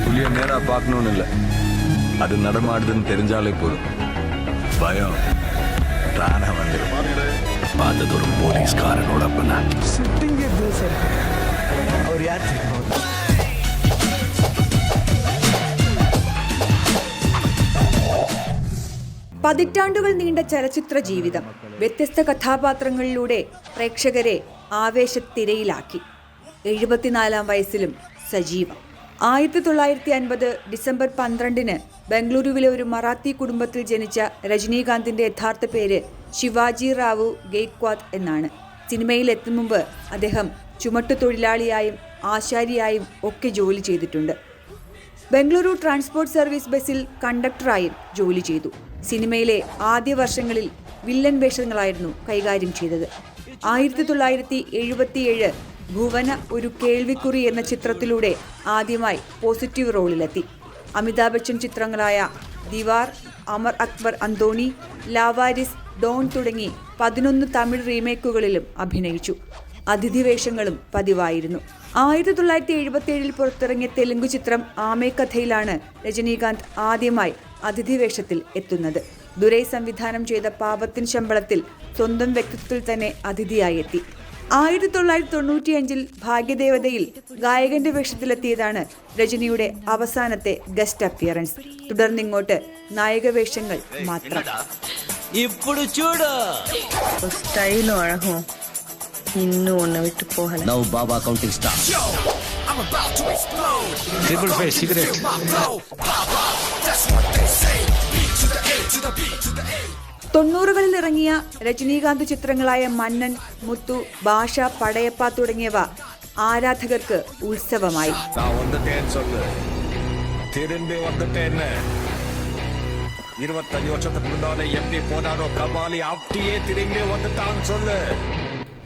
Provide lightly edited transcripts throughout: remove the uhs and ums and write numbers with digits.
புலியை நேரா பார்க்கணும்னு இல்லை, அது நடமாடுதுன்னு தெரிஞ்சாலே போதும், பயம் தானா வந்துடும். பார்த்தது ஒரு போலீஸ்காரனோட அப்பனா. அவர் யார் தெரியுமா? പതിറ്റാണ്ടുകൾ നീണ്ട ചലച്ചിത്ര ജീവിതം വ്യത്യസ്ത കഥാപാത്രങ്ങളിലൂടെ പ്രേക്ഷകരെ ആവേശത്തിരയിലാക്കി. 74 വയസ്സിലും സജീവം. 1950 ഡിസംബർ 12 ബംഗളൂരുവിലെ ഒരു മറാത്തി കുടുംബത്തിൽ ജനിച്ച രജനീകാന്തിന്റെ യഥാർത്ഥ പേര് ശിവാജി റാവു ഗെയ്ക്വാദ് എന്നാണ്. സിനിമയിൽ എത്തും മുമ്പ് അദ്ദേഹം ചുമട്ടുതൊഴിലാളിയായും ആശാരിയായും ഒക്കെ ജോലി ചെയ്തിട്ടുണ്ട്. ബംഗളൂരു ട്രാൻസ്പോർട്ട് സർവീസ് ബസ്സിൽ കണ്ടക്ടറായും ജോലി ചെയ്തു. സിനിമയിലെ ആദ്യ വർഷങ്ങളിൽ വില്ലൻ വേഷങ്ങളായിരുന്നു കൈകാര്യം ചെയ്തത്. 1977 ഭുവന ഒരു കേൾവിക്കുറി എന്ന ചിത്രത്തിലൂടെ ആദ്യമായി പോസിറ്റീവ് റോളിലെത്തി. അമിതാഭ് ബച്ചൻ ചിത്രങ്ങളായ ദിവാർ, അമർ അക്ബർ അന്തോണി, ലാവാരിസ്, ഡോൺ തുടങ്ങി 11 തമിഴ് റീമേക്കുകളിലും അഭിനയിച്ചു. അതിഥി വേഷങ്ങളും പതിവായിരുന്നു. 1977 പുറത്തിറങ്ങിയ തെലുങ്ക് ചിത്രം ആമേ കഥയിലാണ് രജനീകാന്ത് ആദ്യമായി അതിഥി വേഷത്തിൽ എത്തുന്നത്. ദുരൈ സംവിധാനം ചെയ്ത പാപത്തിൻ ശമ്പളത്തിൽ സ്വന്തം വ്യക്തിത്വത്തിൽ തന്നെ അതിഥിയായി എത്തി. 1995 ഭാഗ്യദേവതയിൽ ഗായകന്റെ വേഷത്തിലെത്തിയതാണ് രജനിയുടെ അവസാനത്തെ ഗസ്റ്റ് അപ്പിയറൻസ്. തുടർന്നിങ്ങോട്ട് നായക വേഷങ്ങൾ മാത്രം. ఇప్పుడు చూడు స్టైల్ అഴகும் ఇన్ను ఉన్న విట్టు పోగల నౌ బాబా కౌంటింగ్ స్టార్ ట్రిపుల్ 5 సిగరెట్. തൊണ്ണൂറുകളിൽ ഇറങ്ങിയ രജനീകാന്ത് ചിത്രങ്ങളായ മന്നൻ, മുത്തു, ഭാഷ, പടയപ്പ തുടങ്ങിയവ ആരാധകർക്ക് ഉത്സവമായി. 25 வருஷத்துக்கு முன்னாலே எப்படி போனாரோ கபாலி அப்படியே திரும்பி வந்துட்டான்னு சொல்லு.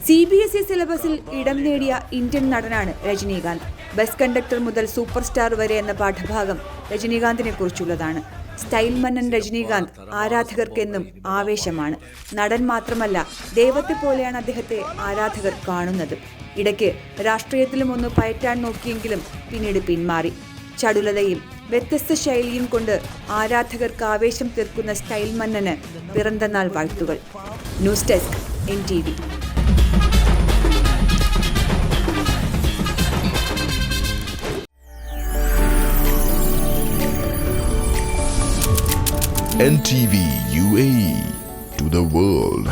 CBSE സിലബസിൽ ഇടം നേടിയ ഇന്ത്യൻ നടനാണ് രജനീകാന്ത്. ബസ് കണ്ടക്ടർ മുതൽ സൂപ്പർ സ്റ്റാർ വരെ എന്ന പാഠഭാഗം രജനീകാന്തിനെ കുറിച്ചുള്ളതാണ്. സ്റ്റൈൽ മന്നൻ രജനീകാന്ത് ആരാധകർക്കെന്നും ആവേശമാണ്. നടൻ മാത്രമല്ല, ദൈവത്തെ പോലെയാണ് അദ്ദേഹത്തെ ആരാധകർ കാണുന്നത്. ഇടയ്ക്ക് രാഷ്ട്രീയത്തിലും ഒന്ന് പയറ്റാൻ നോക്കിയെങ്കിലും പിന്നീട് പിന്മാറി. ചടുലതയും വ്യത്യസ്ത ശൈലിയും കൊണ്ട് ആരാധകർക്ക് ആവേശം തീർക്കുന്ന സ്റ്റൈൽ മന്നന് പിറന്തനാൾ വാഴ്ത്തുകൾ. News desk NTV. NTV UAE to the world.